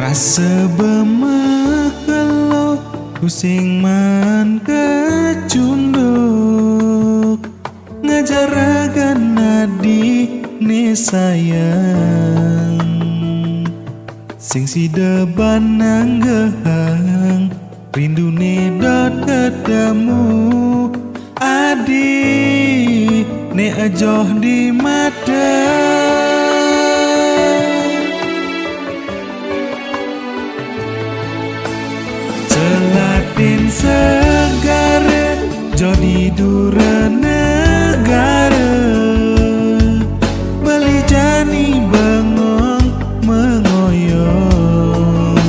Rasa bemekelo pusing man kecunduk ngajaragan nadi ne sayang sing si deban nanggehang rindu ne dot ketemu adi ne ajoh di mata Selatin segara jodi dura negara beli jani bengong mengoyong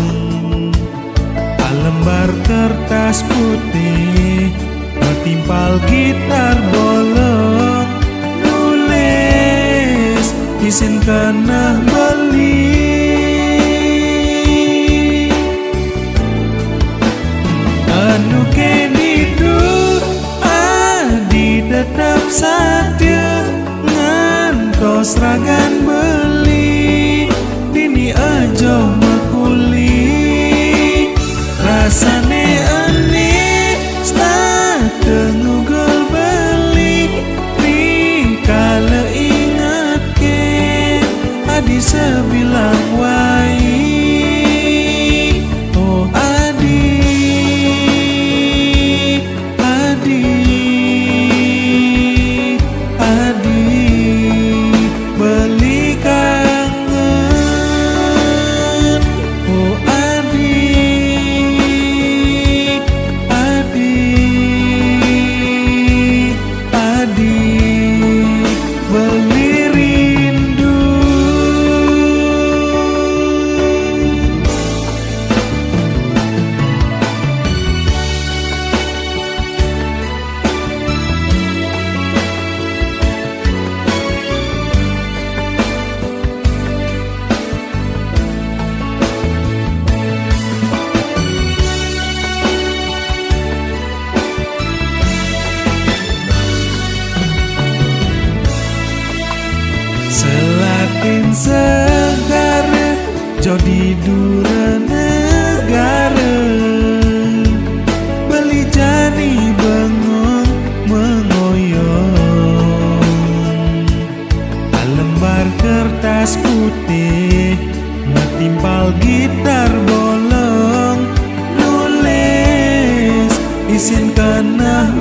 lembar kertas putih metimpal gitar bolong nulis izin kena beli anu kene du adi tetap saja ngantos ragan beli dini aja makuli rasane aneh start ngugol beli rikala ingat ke adi sebilang wai oh adi beli kangen oh adi beli rindu Selatin segara jodi dura negara beli jani bengong mengoyong lembar kertas putih metimpal gitar bolong nulis izin kena